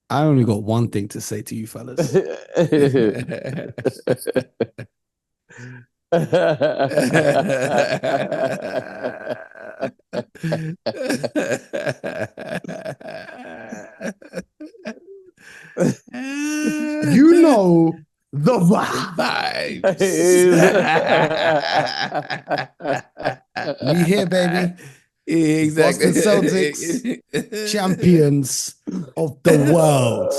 I only got one thing to say to you fellas. You know the vibes. We here, baby. Exactly. Boston Celtics, champions of the world.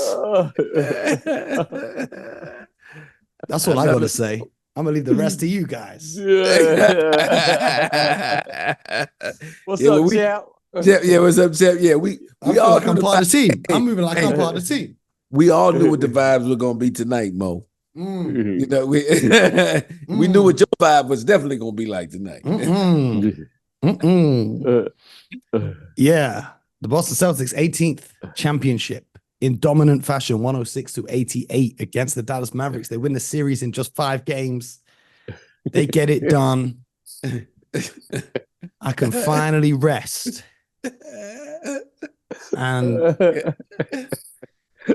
That's all I got to say. I'm gonna leave the rest to you guys. What's up, champ? Yeah, what's up, champ? Yeah, we all like I'm part of the team. I'm moving like I'm part of the team. We all knew what the vibes were gonna be tonight, Mo. You know, we knew what your vibe was definitely gonna be like tonight. Yeah, the Boston Celtics 18th championship in dominant fashion, 106-88 against the Dallas Mavericks. They win the series in just 5 games. They get it done. I can finally rest. And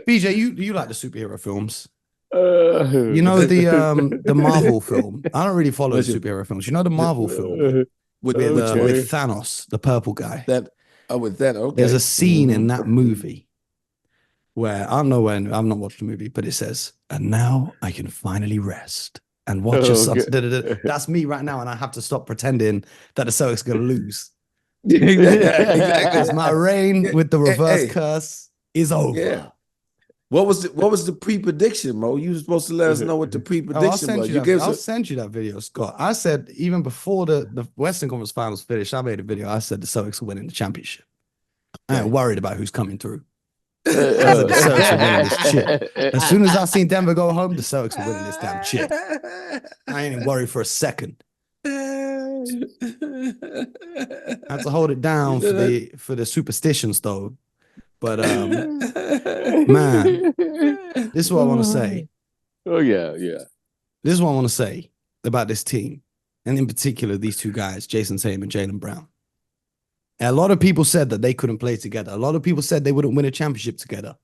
BJ, you like the superhero films? You know the Marvel film. I don't really follow superhero films. You know the Marvel film with Thanos, the purple guy. With that, okay. There's a scene in that movie where I don't know when, I've not watched the movie, but it says, "And now I can finally rest and watch a sunset." That's me right now, and I have to stop pretending that the Celtics are going to lose. Exactly. My reign with the reverse curse is over. Yeah. What was the pre-prediction, Mo? You were supposed to let us know what the pre-prediction was. I'll send you that video, Scott. I said even before the Western Conference Finals finished, I made a video. I said the Celtics will win in the championship. I ain't worried about who's coming through. I said the Celtics are winning this chip. As soon as I seen Denver go home, the Celtics are winning this damn chip. I ain't even worried for a second. I had to hold it down for the superstitions though. But man, this is what I want to say. Oh yeah. This is what I want to say about this team, and in particular these two guys, Jason Tatum and Jaylen Brown. And a lot of people said that they couldn't play together. A lot of people said they wouldn't win a championship together.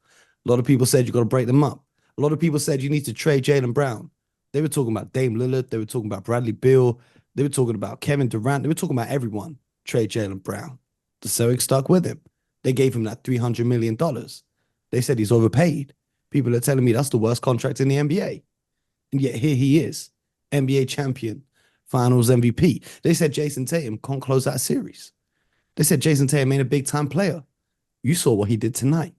A lot of people said you got to break them up. A lot of people said you need to trade Jaylen Brown. They were talking about Dame Lillard. They were talking about Bradley Beal. They were talking about Kevin Durant. They were talking about everyone. Trade Jaylen Brown. The Celtics stuck with him. They gave him that $300 million. They said he's overpaid. People are telling me that's the worst contract in the NBA. And yet here he is, NBA champion, finals MVP. They said Jason Tatum can't close that series. They said Jason Tatum ain't a big-time player. You saw what he did tonight,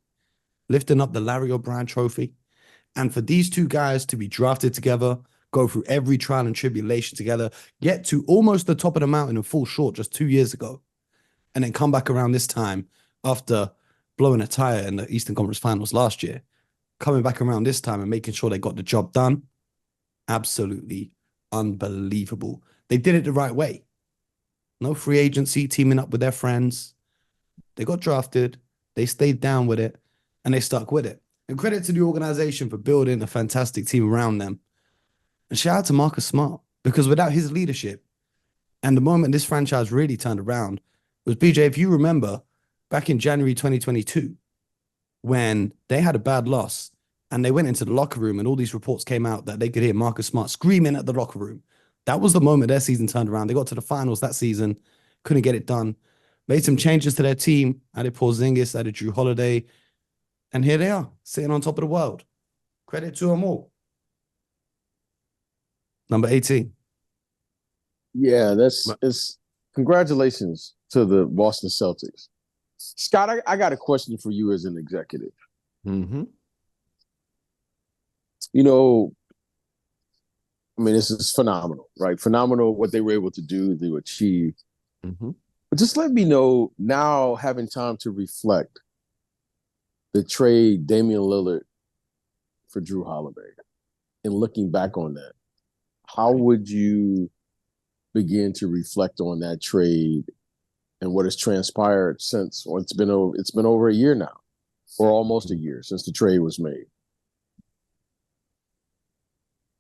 lifting up the Larry O'Brien trophy. And for these two guys to be drafted together, go through every trial and tribulation together, get to almost the top of the mountain and fall short just 2 years ago, and then come back around this time after blowing a tire in the Eastern Conference Finals last year, coming back around this time and making sure they got the job done. Absolutely unbelievable. They did it the right way. No free agency, teaming up with their friends. They got drafted. They stayed down with it, and they stuck with it. And credit to the organization for building a fantastic team around them. And shout out to Marcus Smart, because without his leadership, and the moment this franchise really turned around was, BJ, if you remember, back in January 2022, when they had a bad loss and they went into the locker room and all these reports came out that they could hear Marcus Smart screaming at the locker room. That was the moment their season turned around. They got to the finals that season, couldn't get it done, made some changes to their team, added Porzingis, added Drew Holiday, and here they are, sitting on top of the world. Credit to them all. Number 18. Yeah, it's congratulations to the Boston Celtics. Scott, I got a question for you as an executive. Mm-hmm. You know, I mean, this is phenomenal, right? Phenomenal what they were able to do, to achieve. Mm-hmm. But just let me know now, having time to reflect, the trade Damian Lillard for Drew Holiday, and looking back on that, how would you begin to reflect on that trade and what has transpired since? Well, it's been over a year now, or almost a year since the trade was made.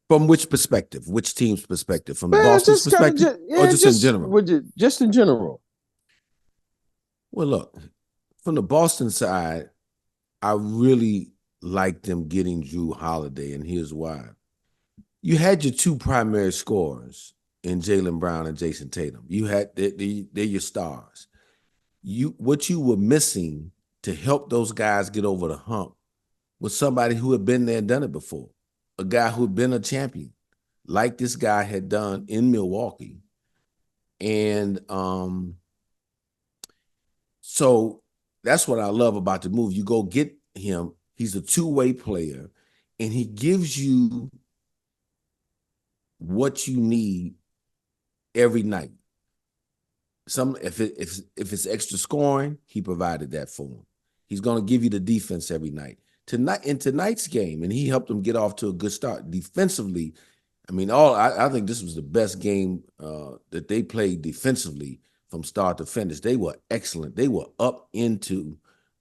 From which perspective? Which team's perspective? From Boston's perspective, or just in general? Just in general. Well, look, from the Boston side, I really like them getting Drew Holiday, and here's why. You had your two primary scorers in Jaylen Brown and Jason Tatum. You had they're your stars. What you were missing to help those guys get over the hump was somebody who had been there and done it before, a guy who had been a champion, like this guy had done in Milwaukee. And so that's what I love about the move. You go get him. He's a two-way player, and he gives you what you need every night. If it's extra scoring, he provided that for him. He's going to give you the defense every night. In tonight's game, and he helped them get off to a good start defensively. I mean, I think this was the best game that they played defensively from start to finish. They were excellent. They were up into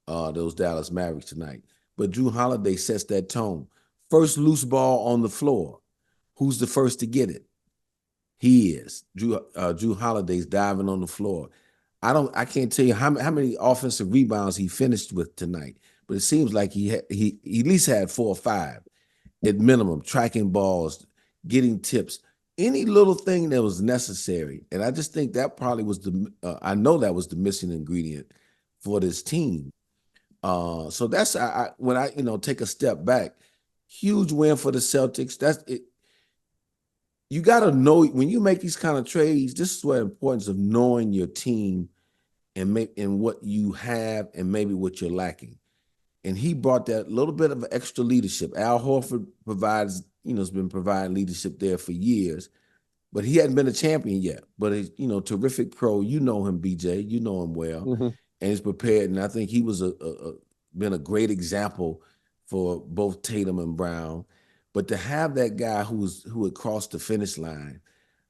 those Dallas Mavericks tonight. But Drew Holiday sets that tone. First loose ball on the floor. Who's the first to get it? He is. Drew Holiday's diving on the floor. I can't tell you how many offensive rebounds he finished with tonight, but it seems like he at least had 4 or 5 at minimum, tracking balls, getting tips, any little thing that was necessary. And I just think that probably was I know that was the missing ingredient for this team. So that's when I take a step back, huge win for the Celtics. That's it. You got to know when you make these kind of trades. This is where the importance of knowing your team and what you have and maybe what you're lacking. And he brought that little bit of extra leadership. Al Horford provides, has been providing leadership there for years, but he hadn't been a champion yet. But terrific pro. You know him, BJ. You know him well, and he's prepared. And I think he was been a great example for both Tatum and Brown. But to have that guy who had crossed the finish line,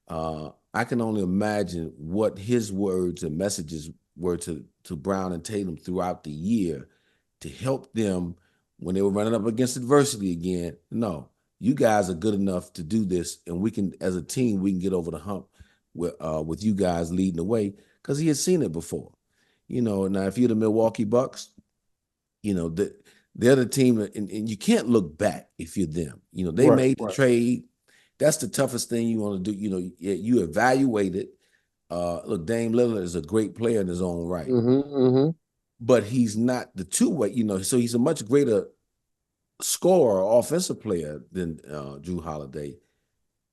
I can only imagine what his words and messages were to Brown and Tatum throughout the year to help them when they were running up against adversity again. No, you guys are good enough to do this, and we can, as a team, we can get over the hump with you guys leading the way, because he had seen it before. Now if you're the Milwaukee Bucks, they're the team, and you can't look back if you're them. They made the trade. That's the toughest thing you want to do. You evaluate it. Look, Dame Lillard is a great player in his own right, but he's not the two-way. So he's a much greater scorer, offensive player than Drew Holiday,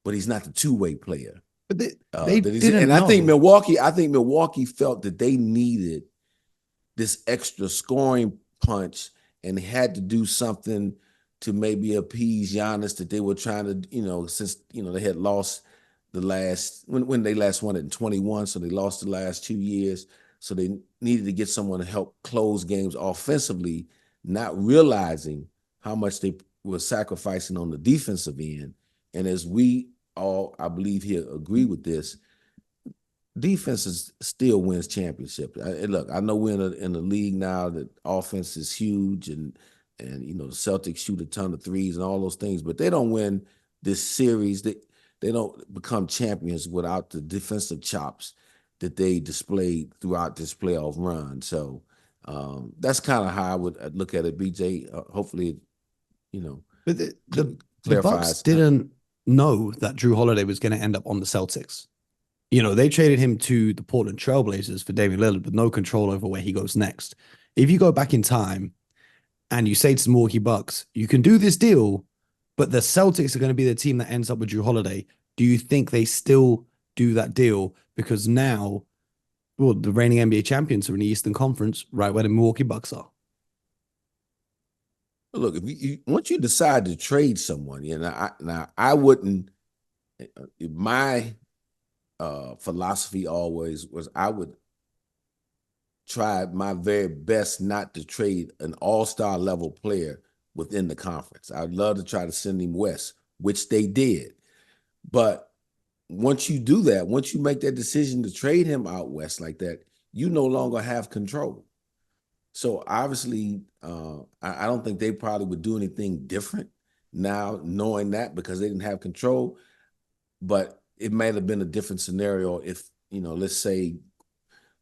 but he's not the two-way player. But they didn't and know. I think Milwaukee felt that they needed this extra scoring punch, and they had to do something to maybe appease Giannis that they were trying to, since, they had lost the last, when they last won it in 21, so they lost the last 2 years. So they needed to get someone to help close games offensively, not realizing how much they were sacrificing on the defensive end. And as we all, I believe here, agree with this, defense still wins championships. Look, I know we're in a league now that offense is huge, and the Celtics shoot a ton of threes and all those things, but they don't win this series. They don't become champions without the defensive chops that they displayed throughout this playoff run. So that's kind of how I would look at it, BJ. Hopefully, But the Bucks didn't know that Drew Holiday was going to end up on the Celtics. They traded him to the Portland Trailblazers for Damian Lillard with no control over where he goes next. If you go back in time and you say to the Milwaukee Bucks, you can do this deal, but the Celtics are going to be the team that ends up with Drew Holiday, do you think they still do that deal? Because now, the reigning NBA champions are in the Eastern Conference, right where the Milwaukee Bucks are. Look, once you decide to trade someone, I wouldn't. My philosophy always was I would try my very best not to trade an all-star level player within the conference. I'd love to try to send him west, which they did. But once you do that, once you make that decision to trade him out west like that, you no longer have control. So obviously, I don't think they probably would do anything different now, knowing that, because they didn't have control. But it might have been a different scenario if, let's say,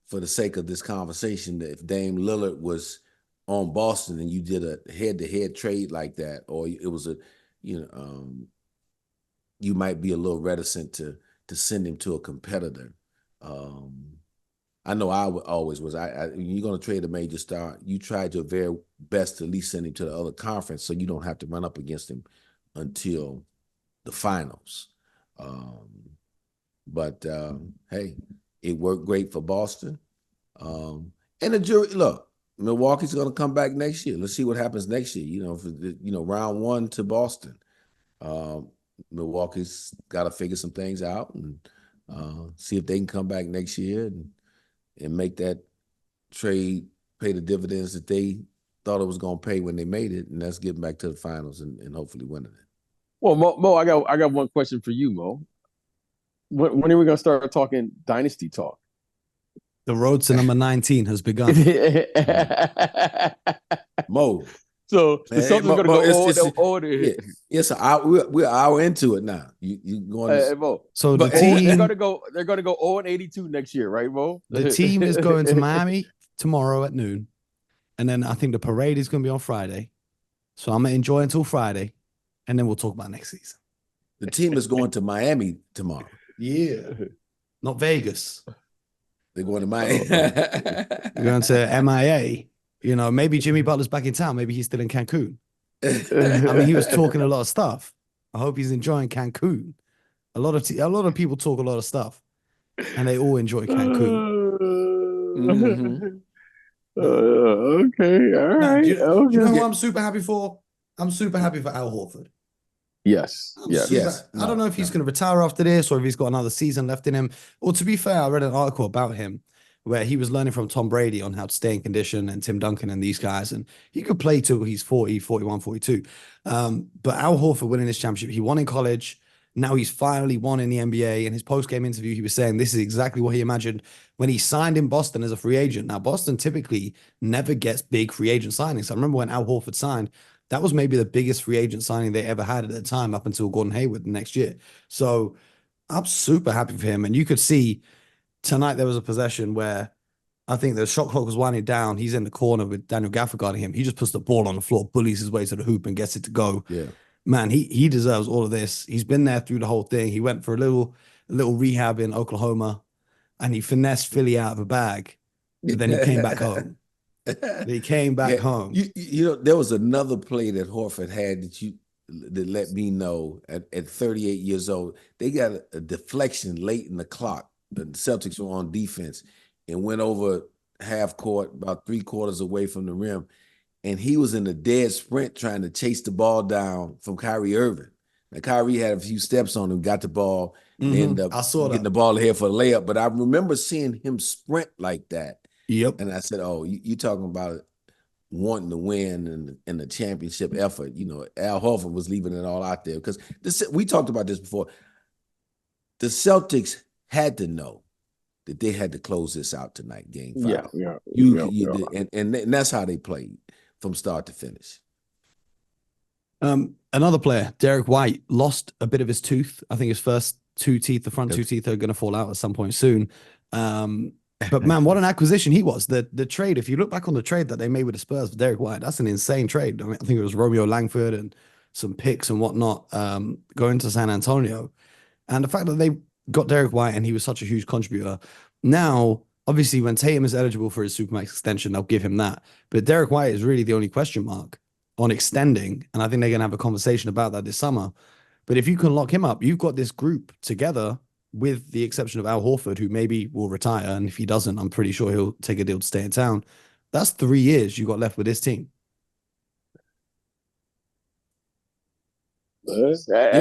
for the sake of this conversation, that if Dame Lillard was on Boston and you did a head-to-head trade like that, or it was a, you might be a little reticent to send him to a competitor. I know I always was. You're going to trade a major star, you try to very best to at least send him to the other conference so you don't have to run up against him until the finals. But hey, it worked great for Boston. And the jury, look, Milwaukee's going to come back next year. Let's see what happens next year. Round one to Boston. Milwaukee's got to figure some things out and see if they can come back next year and make that trade pay the dividends that they thought it was going to pay when they made it, and that's getting back to the finals and hopefully winning it. Well, Mo, I got one question for you, Mo. When are we going to start talking dynasty talk? The road to number 19 has begun. Mo. So the Celtics are going to go older. Yes, we're an hour into it now. You going? Mo. So but the team they're going to go 0-82 next year, right, Mo? The team is going to Miami tomorrow at noon, and then I think the parade is going to be on Friday. So I'm going to enjoy until Friday, and then we'll talk about next season. The team is going to Miami tomorrow. Yeah, not Vegas. They're going to Miami. They're going to MIA. Maybe Jimmy Butler's back in town. Maybe he's still in Cancun. I mean, he was talking a lot of stuff. I hope he's enjoying Cancun. A lot of people talk a lot of stuff, and they all enjoy Cancun. Mm-hmm. Okay, all right. Do you know who I'm super happy for? I'm super happy for Al Horford. Yes. I don't know if he's going to retire after this or if he's got another season left in him. Or to be fair, I read an article about him where he was learning from Tom Brady on how to stay in condition and Tim Duncan and these guys. And he could play till he's 40, 41, 42. But Al Horford winning this championship, he won in college. Now he's finally won in the NBA. In his post-game interview, he was saying this is exactly what he imagined when he signed in Boston as a free agent. Now, Boston typically never gets big free agent signings. I remember when Al Horford signed, that was maybe the biggest free agent signing they ever had at the time up until Gordon Hayward the next year. So I'm super happy for him. And you could see tonight there was a possession where I think the shot clock was winding down. He's in the corner with Daniel Gafford guarding him. He just puts the ball on the floor, bullies his way to the hoop and gets it to go. Yeah. Man, he deserves all of this. He's been there through the whole thing. He went for a little rehab in Oklahoma and he finessed Philly out of a bag. But then he came back home. He came back home. There was another play that Horford had that let me know at 38 years old, they got a deflection late in the clock. The Celtics were on defense and went over half court, about 3/4 away from the rim. And he was in a dead sprint trying to chase the ball down from Kyrie Irving. Now, Kyrie had a few steps on him, got the ball, and ended up getting the ball ahead for a layup. But I remember seeing him sprint like that. Yep. And I said, oh, you talking about wanting to win and the championship effort. Al Horford was leaving it all out there because we talked about this before. The Celtics had to know that they had to close this out tonight, game 5. And that's how they played from start to finish. Another player, Derek White, lost a bit of his tooth. I think his first 2 teeth, the front 2 teeth, are going to fall out at some point soon. But man, what an acquisition he was. The trade, if you look back on the trade that they made with the Spurs for Derek White, that's an insane trade. I think it was Romeo Langford and some picks and whatnot going to San Antonio. And the fact that they got Derek White and he was such a huge contributor. Now, obviously, when Tatum is eligible for his Supermax extension, they'll give him that. But Derek White is really the only question mark on extending. And I think they're going to have a conversation about that this summer. But if you can lock him up, you've got this group together with the exception of Al Horford, who maybe will retire. And if he doesn't, I'm pretty sure he'll take a deal to stay in town. That's 3 years you got left with this team. They've got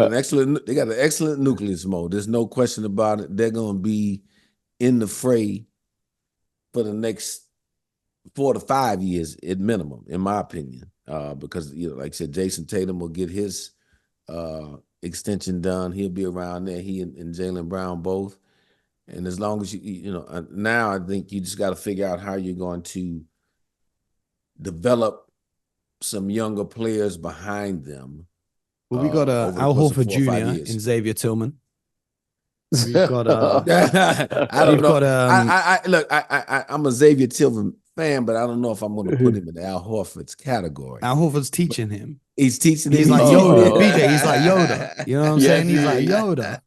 an excellent nucleus, Mo. There's no question about it. They're going to be in the fray for the next 4 to 5 years at minimum, in my opinion. Because like I said, Jason Tatum will get his extension done. He'll be around there. He and Jaylen Brown both. And as long as now I think you just got to figure out how you're going to develop some younger players behind them. Well, we got Al Horford Jr. and Xavier Tillman. We've got I don't know. Look, I'm a Xavier Tillman fan, but I don't know if I'm going to put him in Al Horford's category. Al Horford's teaching him. He's teaching him. He's like Yoda. BJ, he's like Yoda. Yoda. You know what I'm saying? He's like Yoda.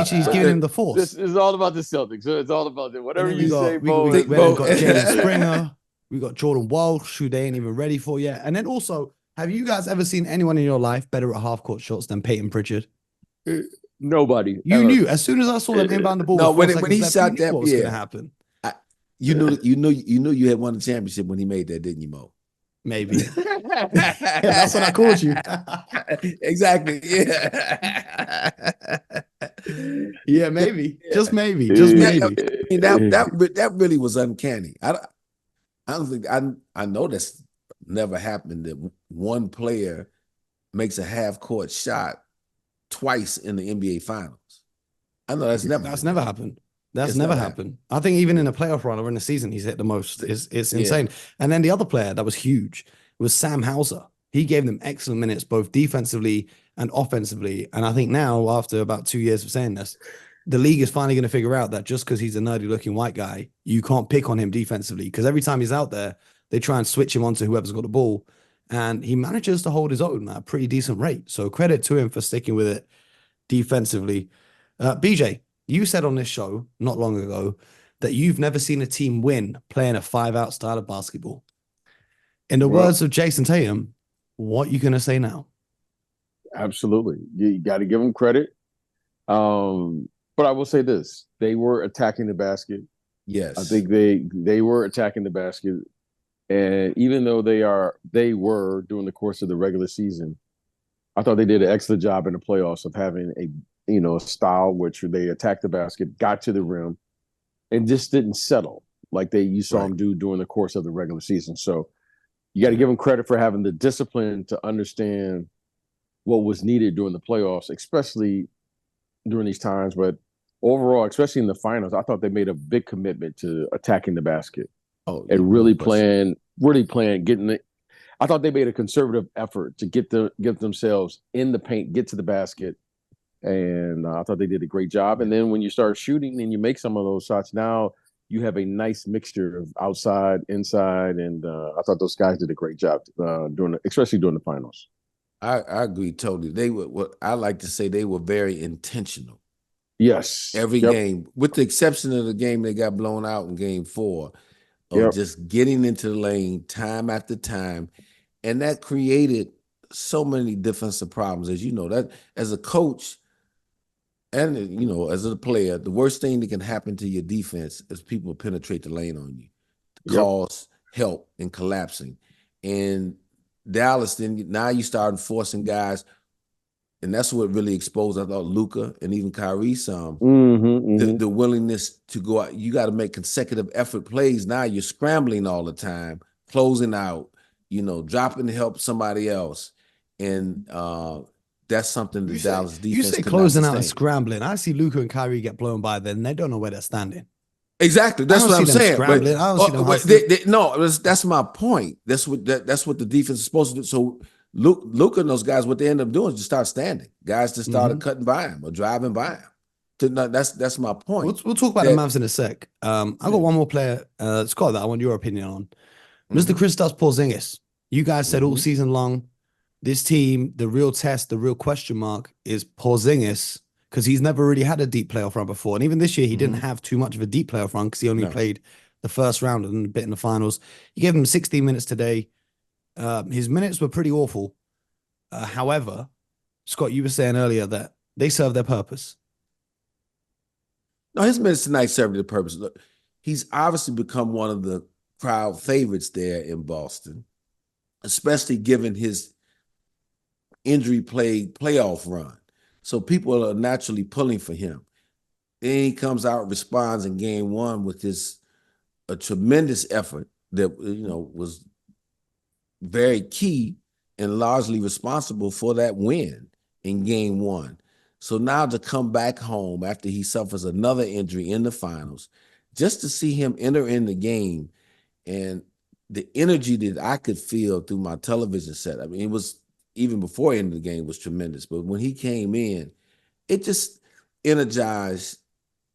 He's giving him the force. This is all about the Celtics. It's all about it. Whatever you say, Bo. We got Jalen Springer. We got Jordan Walsh, who they ain't even ready for yet. And then also, have you guys ever seen anyone in your life better at half-court shots than Peyton Pritchard? Nobody. You knew as soon as I saw them inbound the ball. No, when he shot that, what was going to happen? You knew you had won the championship when he made that, didn't you, Mo? Maybe. That's what I called you. Exactly. Yeah. Yeah, maybe. Just maybe. Just maybe. That really was uncanny. I don't think I know that's never happened that one player makes a half court shot twice in the NBA Finals. I know that's never happened. That's never happened. I think even in a playoff run or in a season, he's hit the most. It's insane. And then the other player that was huge was Sam Hauser. He gave them excellent minutes, both defensively and offensively. And I think now, after about 2 years of saying this, the league is finally going to figure out that just because he's a nerdy-looking white guy, you can't pick on him defensively. Because every time he's out there, they try and switch him onto whoever's got the ball. And he manages to hold his own at a pretty decent rate. So credit to him for sticking with it defensively. BJ, you said on this show not long ago that you've never seen a team win playing a 5-out style of basketball. In the words of Jason Tatum, what are you going to say now? Absolutely. You got to give them credit. But I will say this. They were attacking the basket. Yes. I think they were attacking the basket. And even though they were during the course of the regular season, I thought they did an excellent job in the playoffs of having a style which they attacked the basket, got to the rim, and just didn't settle like you saw them do during the course of the regular season. So you got to give them credit for having the discipline to understand what was needed during the playoffs, especially during these times. But overall, especially in the finals, I thought they made a big commitment to attacking the basket and really playing, getting it. I thought they made a conservative effort to get themselves in the paint, get to the basket. And I thought they did a great job. And then when you start shooting and you make some of those shots, now you have a nice mixture of outside, inside. And I thought those guys did a great job especially during the finals. I agree totally. They were what I like to say, they were very intentional. Yes. Every game, with the exception of the game they got blown out in game 4, of just getting into the lane time after time. And that created so many defensive problems. As you know, that as a coach and as a player, the worst thing that can happen to your defense is people penetrate the lane on you, cause help in collapsing. And Dallas, now you start forcing guys, and that's what really exposed, I thought, Luka and even Kyrie some, the willingness to go out. You got to make consecutive effort plays. Now you're scrambling all the time, closing out, dropping to help somebody else. And that's something the Dallas defense. You say closing out and scrambling. I see Luka and Kyrie get blown by, then they don't know where they're standing. Exactly. That's what I'm saying. That's my point. That's what the defense is supposed to do. So Luka and those guys, what they end up doing is just start standing. Guys just started cutting by him or driving by him. That's my point. We'll talk about the Mavs in a sec. I've got one more player, Scott, that I want your opinion on. Mr. Kristaps Porzingis. You guys said all season long, this team, the real test, the real question mark is Porzingis, because he's never really had a deep playoff run before. And even this year, he didn't have too much of a deep playoff run because he only played the first round and a bit in the finals. He gave him 16 minutes today. His minutes were pretty awful. However, Scott, you were saying earlier that they serve their purpose. No, his minutes tonight served their purpose. Look, he's obviously become one of the crowd favorites there in Boston, especially given his injury-plagued playoff run. So people are naturally pulling for him. Then he comes out, responds in game 1 with a tremendous effort that was very key and largely responsible for that win in game 1. So now to come back home after he suffers another injury in the finals, just to see him enter in the game and the energy that I could feel through my television set. I mean, it was even before the end of the game was tremendous. But when he came in, it just energized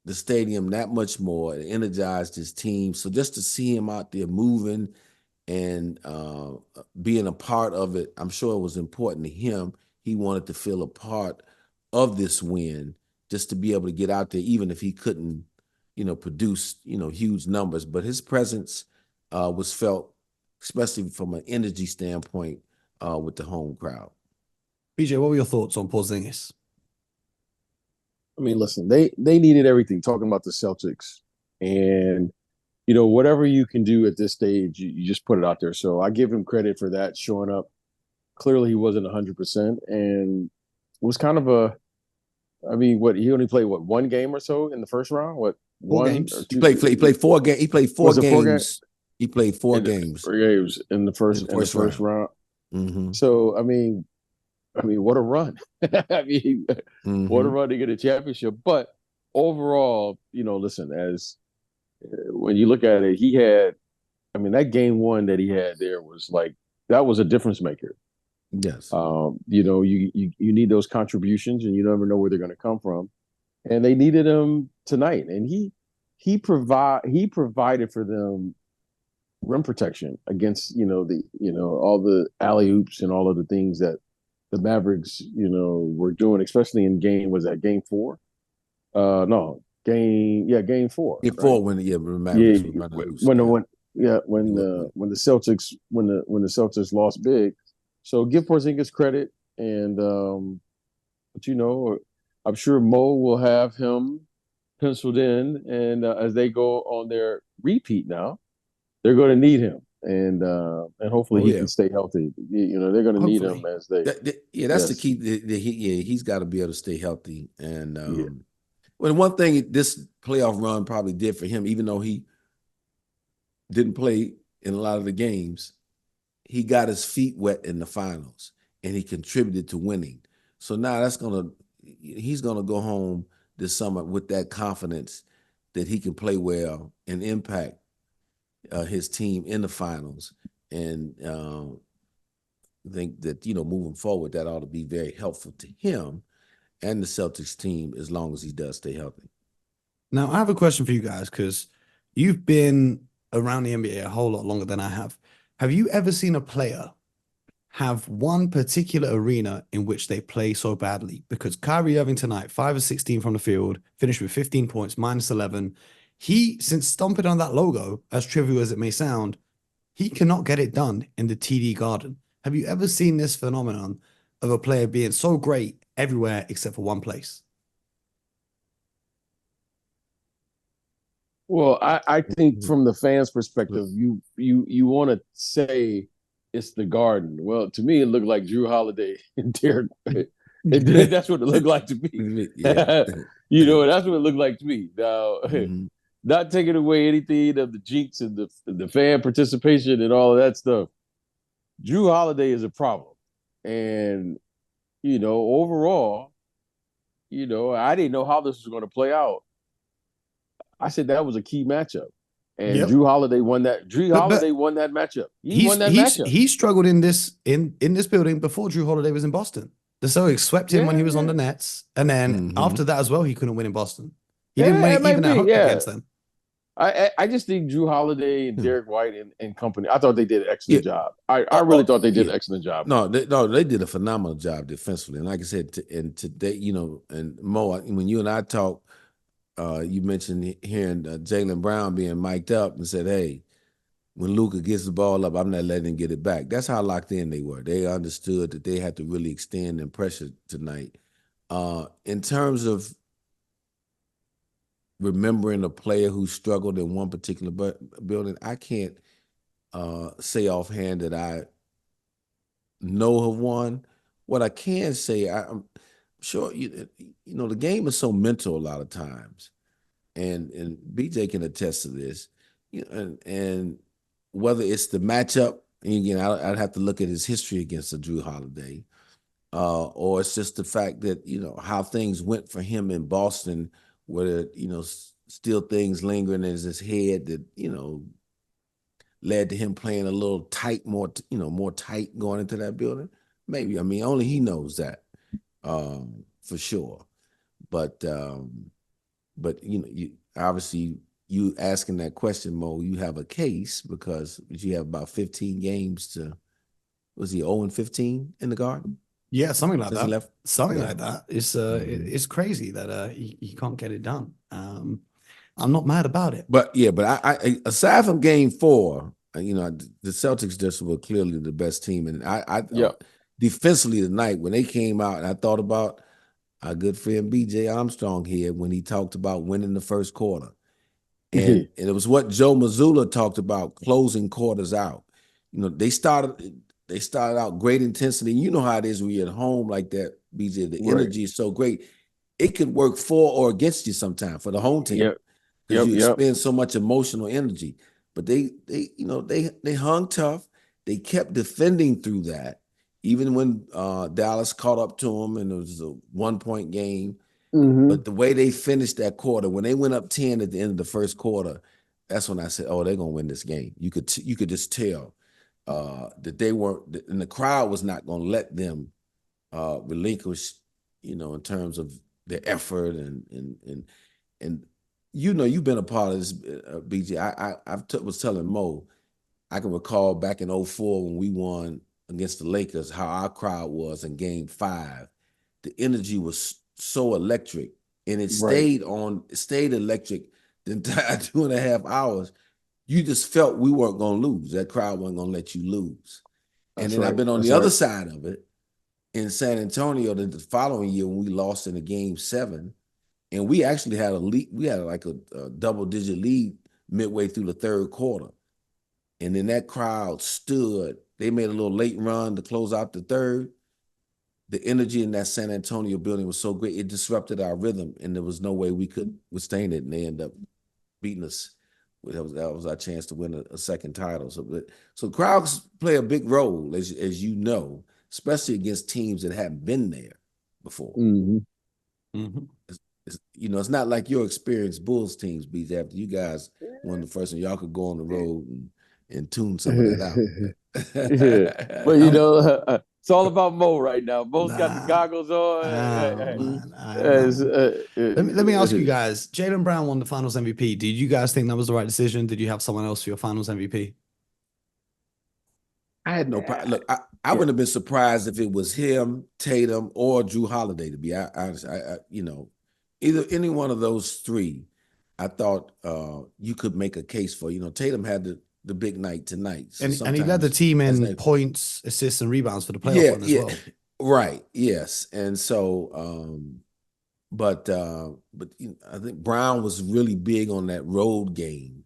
the stadium that much more. It energized his team. So just to see him out there moving and being a part of it, I'm sure it was important to him. He wanted to feel a part of this win, just to be able to get out there, even if he couldn't, produce, huge numbers. But his presence was felt, especially from an energy standpoint, with the home crowd. BJ, what were your thoughts on Porzingis? I mean, listen, they needed everything. Talking about the Celtics, and whatever you can do at this stage, you just put it out there. So I give him credit for that, showing up. Clearly, he wasn't 100%, and it was kind of he only played one game or so in the first round. What, Four one games? or He two? played 4 games. He played 4 Was it 4 games. He played 4 games. 4 games in the first round. Mm-hmm. So I mean, what a run! I mean, what a Mm-hmm. run to get a championship. But overall, listen, as when you look at it, he had, that game one that he had there was like, that was a difference maker. Yes. You need those contributions, and you never know where they're going to come from. And they needed him tonight, and he provided for them rim protection against all the alley oops and all of the things that the Mavericks were doing, especially in game 4. No, game 4. Game right? 4 when the Mavericks were running loose. When the Celtics lost big. So give Porzingis credit, and but I'm sure Mo will have him penciled in, and as they go on their repeat now, they're going to need him, and hopefully he can stay healthy. They're going to need him as they. That's the key. He's got to be able to stay healthy. And well, one thing this playoff run probably did for him, even though he didn't play in a lot of the games, he got his feet wet in the finals, and he contributed to winning. So now he's gonna go home this summer with that confidence that he can play well and impact his team in the finals. And think that moving forward, that ought to be very helpful to him and the Celtics team, as long as he does stay healthy. Now, I have a question for you guys, because you've been around the NBA a whole lot longer than I have. Have you ever seen a player have one particular arena in which they play so badly? Because Kyrie Irving tonight, 5 of 16 from the field, finished with 15 points, minus 11. Since stomping on that logo, as trivial as it may sound, he cannot get it done in the TD Garden. Have you ever seen this phenomenon of a player being so great everywhere except for one place? Well, I think from the fans' perspective, you want to say it's the Garden. Well, to me, it looked like Drew Holiday and Derek. That's what it looked like to me. Yeah. That's what it looked like to me. Now, not taking away anything of the jinx and the fan participation and all of that stuff. Drew Holiday is a problem, and overall, I didn't know how this was going to play out. I said that was a key matchup, and Drew Holiday won that. Holiday won that matchup. He won that matchup. He struggled in this building before Drew Holiday was in Boston. The Celtics swept him when he was on the Nets, and then after that as well, he couldn't win in Boston. He didn't win even at home against them. I just think Drew Holiday and Derek White and company, I thought they did an excellent job. I really thought they did an excellent job. No, they did a phenomenal job defensively. And like I said, and today, and Mo, when you and I talked, you mentioned hearing Jaylen Brown being mic'd up and said, hey, when Luka gets the ball up, I'm not letting him get it back. That's how locked in they were. They understood that they had to really extend and pressure tonight. In terms of remembering a player who struggled in one particular building, I can't say offhand that I know of one. What I can say, I'm sure the game is so mental a lot of times, and BJ can attest to this. And whether it's the matchup, and again, I'd have to look at his history against Drew Holiday, or it's just the fact that how things went for him in Boston, where still things lingering in his head that led to him playing a little tight, more tight going into that building. Maybe, only he knows that for sure. But but you obviously you asking that question, Mo, you have a case because you have about 15 games to. Was he 0-15 in the Garden? Yeah, something like Since he that. left? Something Yeah. like that. It's crazy that he can't get it done. I'm not mad about it. But I aside from Game 4, the Celtics just were clearly the best team, and I Yeah. defensively tonight when they came out, and I thought about our good friend B.J. Armstrong here when he talked about winning the first quarter, and it was what Joe Mazzulla talked about, closing quarters out. They started out great intensity. You know how it is when you're at home like that, BJ. The Right. energy is so great. It could work for or against you sometimes for the home team. Yep. Because Yep. you Yep. expend so much emotional energy. But they hung tough. They kept defending through that, even when Dallas caught up to them and it was a 1-point game. Mm-hmm. But the way they finished that quarter, when they went up 10 at the end of the first quarter, that's when I said, "Oh, they're gonna win this game." You could just tell that they weren't, and the crowd was not gonna let them relinquish, in terms of their effort and you've been a part of this, BJ. Was telling Mo, I can recall back in 04 when we won against the Lakers, how our crowd was in Game 5. The energy was so electric, and it Right. stayed electric the entire 2.5 hours. You just felt we weren't going to lose. That crowd wasn't going to let you lose. And That's then I've right. been on That's the other right. side of it in San Antonio the following year when we lost in the Game 7. And we actually had a lead. We had like a double-digit lead midway through the third quarter. And then that crowd stood. They made a little late run to close out the third. The energy in that San Antonio building was so great, it disrupted our rhythm, and there was no way we could withstand it. And they ended up beating us. That was our chance to win a second title. So crowds play a big role, as you know, especially against teams that haven't been there before. Mm-hmm. Mm-hmm. It's not like your experienced Bulls teams, BJ. After you guys won the first one, y'all could go on the road and tune some of that Yeah. But out. it's all about Mo right now. Mo's got the Nah. goggles on. Oh man, I As, know. Let me ask you guys. Jaylen Brown won the Finals MVP. Did you guys think that was the right decision? Did you have someone else for your Finals MVP? I had no problem. Look, I wouldn't have been surprised if it was him, Tatum, or Drew Holiday. To be honest, either any one of those three, I thought you could make a case for. Tatum had the big night tonight, so And he led the team in like, points, assists, and rebounds for the playoff yeah, run as well. right, yes, and so, but I think Brown was really big on that road game.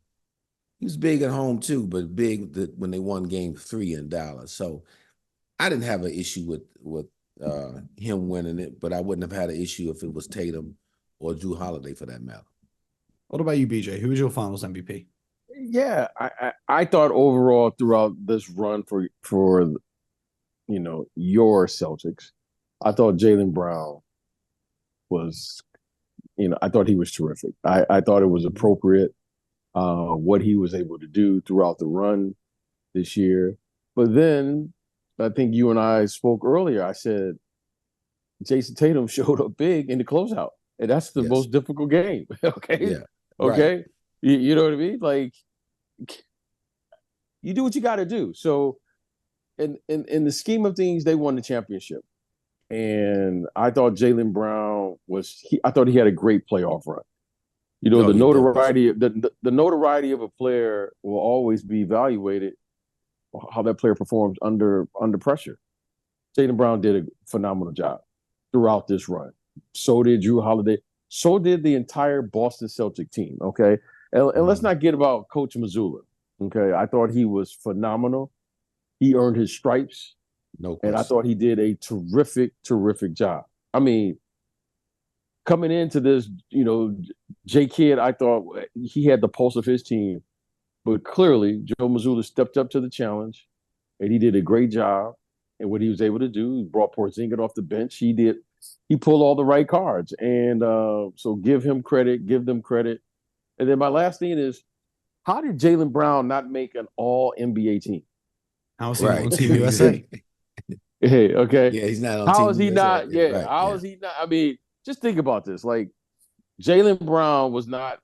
He was big at home too, but big when they won Game 3 in Dallas. So I didn't have an issue with him winning it, but I wouldn't have had an issue if it was Tatum or Drew Holiday for that matter. What about you, BJ? Who was your Finals MVP? Yeah, I thought overall throughout this run for your Celtics, I thought Jaylen Brown was, I thought he was terrific. I thought it was appropriate what he was able to do throughout the run this year. But then I think you and I spoke earlier. I said Jason Tatum showed up big in the closeout, and that's the most difficult game. Okay, Yeah. okay, Right. you know what I mean? Like, you do what you got to do. So, in the scheme of things, they won the championship, and I thought Jaylen Brown I thought he had a great playoff run. No, The he does. notoriety the notoriety of a player will always be evaluated how that player performs under pressure. Jaylen Brown did a phenomenal job throughout this run. So did Drew Holiday. So did the entire Boston Celtic team. Okay, and let's not get about Coach Mazzulla. Okay, I thought he was phenomenal. He earned his stripes, No and I question. thought he did a terrific job. I mean, coming into this, J Kidd, I thought he had the pulse of his team, but clearly Joe Mazzulla stepped up to the challenge, and he did a great job. And what he was able to do, he brought Porzingis off the bench. He pulled all the right cards, and so give him credit, give them credit. And then my last thing is, how did Jaylen Brown not make an All NBA team? How is he not on Team USA? Hey, okay. Yeah, he's not on How Team is he USA. not? Yeah, Right. how is he not? I mean, just think about this. Like, Jaylen Brown was not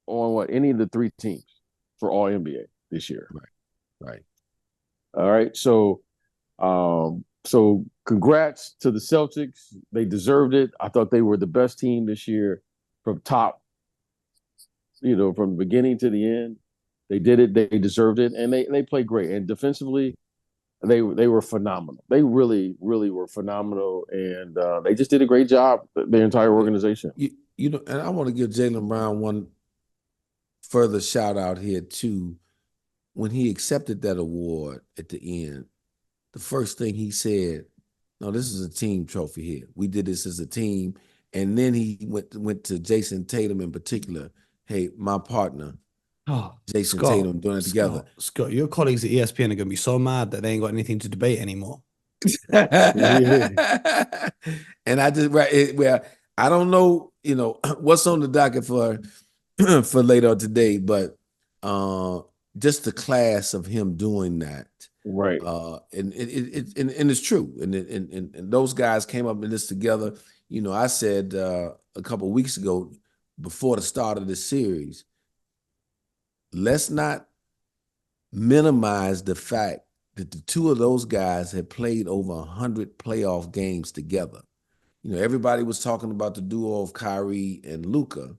on any of the 3 teams for All NBA this year. Right. All right. So congrats to the Celtics. They deserved it. I thought they were the best team this year from top, from the beginning to the end. They did it. They deserved it, and they played great. And defensively, they were phenomenal. They really, really were phenomenal, and they just did a great job. The entire organization. And I want to give Jaylen Brown one further shout out here too. When he accepted that award at the end, the first thing he said, "No, this is a team trophy here. We did this as a team." And then he went to Jason Tatum in particular. Hey, my partner, Jason Tatum, doing it together. Scott, your colleagues at ESPN are going to be so mad that they ain't got anything to debate anymore. And I just I don't know, what's on the docket for later today, but just the class of him doing that. Right. And it's true. And those guys came up in this together. I said a couple of weeks ago before the start of this series, let's not minimize the fact that the two of those guys had played over 100 playoff games together. Everybody was talking about the duo of Kyrie and Luka,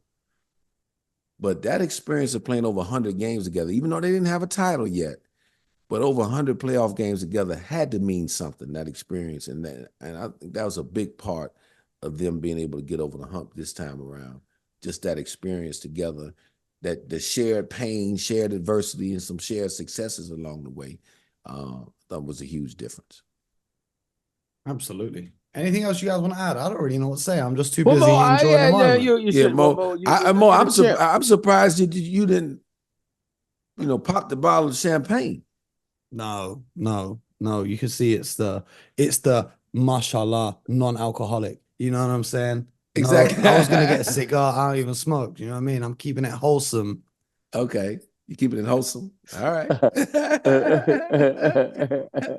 but that experience of playing over 100 games together, even though they didn't have a title yet, but over 100 playoff games together had to mean something, that experience. And I think that was a big part of them being able to get over the hump this time around. Just that experience together, that the shared pain, shared adversity, and some shared successes along the way, that was a huge difference. Absolutely. Anything else you guys want to add? I don't really know what to say. I'm just too busy enjoying the moment. Mo. I'm surprised you didn't, pop the bottle of champagne. No. You can see it's the mashallah non-alcoholic. You know what I'm saying? Exactly. No, I was gonna get a cigar. I don't even smoke. You know what I mean? I'm keeping it wholesome. Okay. You keeping it wholesome. All right.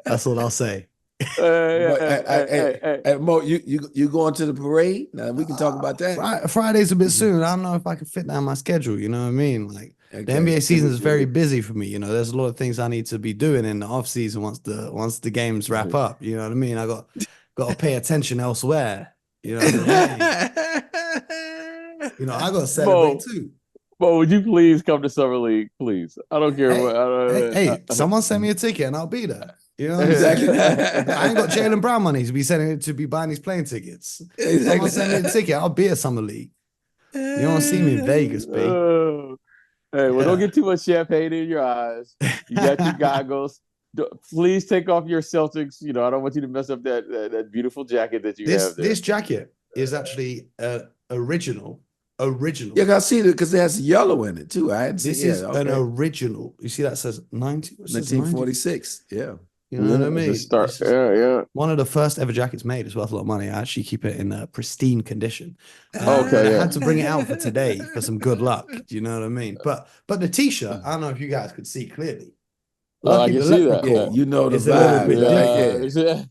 That's what I'll say. Hey, Mo, you going to the parade? Now we can talk about that. Friday's a bit soon. I don't know if I can fit that in my schedule. You know what I mean? Like the NBA season is very busy for me. There's a lot of things I need to be doing in the off season once the games wrap up. You know what I mean? I got to pay attention elsewhere. You know what I mean? I got to celebrate too. But would you please come to Summer League, please? I don't care what. Hey, someone send me a ticket and I'll be there. You know what I'm saying? I ain't got Jaylen Brown money to be buying these plane tickets. Exactly. Someone send me a ticket, I'll be at Summer League. You don't want to see me in Vegas, B. Don't get too much champagne in your eyes. You got your goggles. Please take off your Celtics. I don't want you to mess up that beautiful jacket that you have there. This jacket is actually original. Yeah, I see it because it has yellow in it too. This is an original. You see that says 1946. Yeah. You know what I mean? Yeah. One of the first ever jackets made. It's worth a lot of money. I actually keep it in pristine condition. I had to bring it out for today for some good luck. Do you know what I mean? But the t-shirt, I don't know if you guys could see clearly. I can see that. Yeah, the vibe.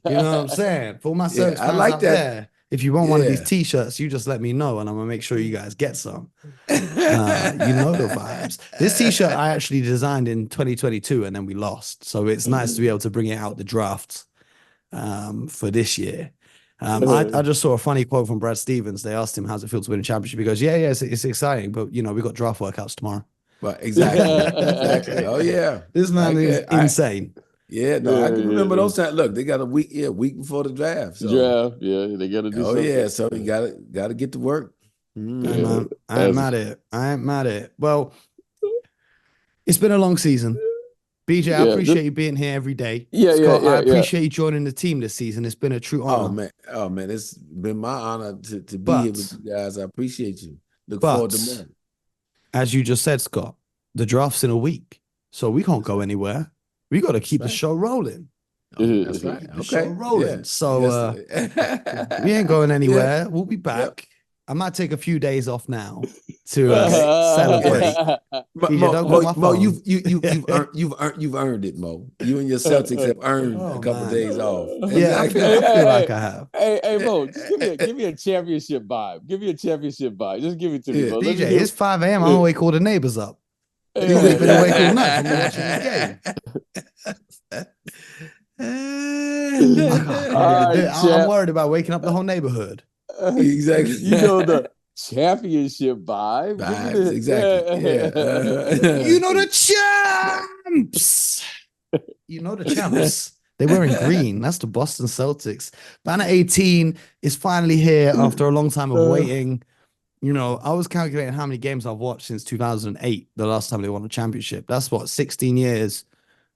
Yeah. You know what I'm saying? For my Celtics fans like out that. there, if you want one of these t-shirts, you just let me know and I'm gonna make sure you guys get some. You know the vibes. This t-shirt I actually designed in 2022 and then we lost. So it's nice to be able to bring it out the draft for this year. I just saw a funny quote from Brad Stevens. They asked him how's it feel to win a championship. He goes, it's exciting, but we got draft workouts tomorrow. Well, exactly. Oh yeah. This man is insane. I can remember those times. Look, they got a week before the draft. So. They got to do something. Yeah, so you got to get to work. I ain't mad at it. Well, it's been a long season. BJ, I appreciate you being here every day. Scott, I appreciate you joining the team this season. It's been a true honor. Oh man, it's been my honor to be here with you guys. I appreciate you. Look forward to more. As you just said, Scott, the draft's in a week, so we can't go anywhere. We got to keep the show rolling. That's right. The show rolling. So we ain't going anywhere. We'll be back. I might take a few days off now to celebrate. DJ, don't go my Mo, phone. you've earned it, Mo. You and your Celtics have earned a couple days off. Yeah, Exactly. I feel like I have. Hey, Mo, just give me a championship vibe. Give me a championship vibe. Just give it to me, Mo. DJ, it's 5 a.m. I'm awake all the neighbors up. They've been awake all night from watching this game. I'm worried about waking up the whole neighborhood. Exactly. You know the championship vibe. Exactly. Yeah. You know the champs. You know the champs. They're wearing green. That's the Boston Celtics. Banner 18 is finally here after a long time of waiting. You know, I was calculating how many games I've watched since 2008, the last time they won a championship. That's what, 16 years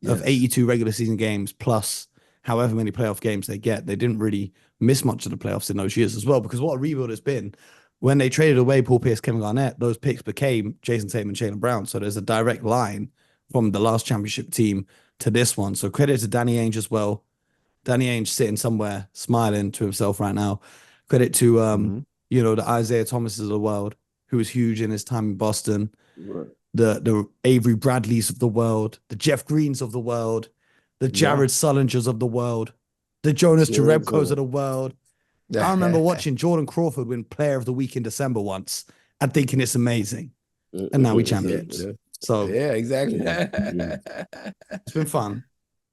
of 82 regular season games plus however many playoff games they get. They didn't really miss much of the playoffs in those years as well, because what a rebuild it's been. When they traded away Paul Pierce, Kevin Garnett, those picks became Jason Tatum and Jaylen Brown. So there's a direct line from the last championship team to this one. So credit to Danny Ainge as well. Danny Ainge sitting somewhere smiling to himself right now. Credit to you know, the Isaiah Thomases of the world, who was huge in his time in Boston. Right. The Avery Bradleys of the world, the Jeff Greens of the world, the Jared Sullingers of the world, the Jonas Jerebkos of the world. I remember watching Jordan Crawford win Player of the Week in December once and thinking it's amazing. And now we champions. So yeah, exactly. it's been fun.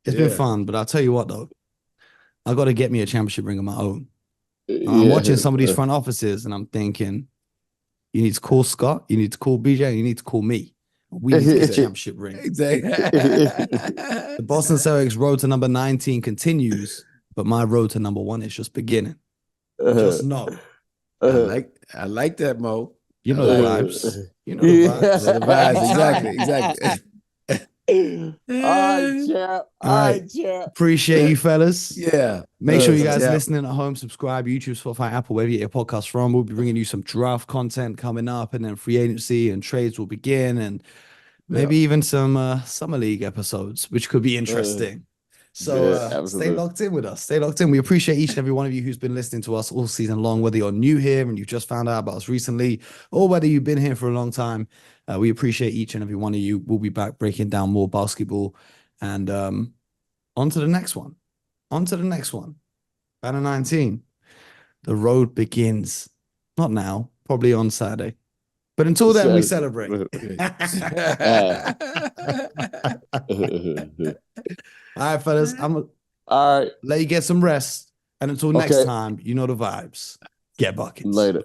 It's been fun. But I'll tell you what, though, I got to get me a championship ring of my own. I'm watching some of these front offices and I'm thinking, you need to call Scott, you need to call BJ, and you need to call me. We need to get a championship ring. Exactly. The Boston Celtics road to number 19 continues, but my road to number 1 is just beginning. Just know. I like that, Mo. You know the vibes. You know the vibes. The vibes. Exactly. All right, champ. All right, champ. Appreciate you, fellas. Yeah. Make sure you guys listening at home, subscribe, YouTube, Spotify, Apple, wherever you get your podcast from. We'll be bringing you some draft content coming up, and then free agency and trades will begin, and maybe even some summer league episodes, which could be interesting. So stay locked in with us. Stay locked in. We appreciate each and every one of you who's been listening to us all season long, whether you're new here and you just found out about us recently, or whether you've been here for a long time. We appreciate each and every one of you. We'll be back breaking down more basketball, and on to the next one. On to the next one. Banner 19. The road begins. Not now, probably on Saturday. But until then, we celebrate. All right, fellas. All right. Let you get some rest. And until next time, you know the vibes. Get buckets. Later.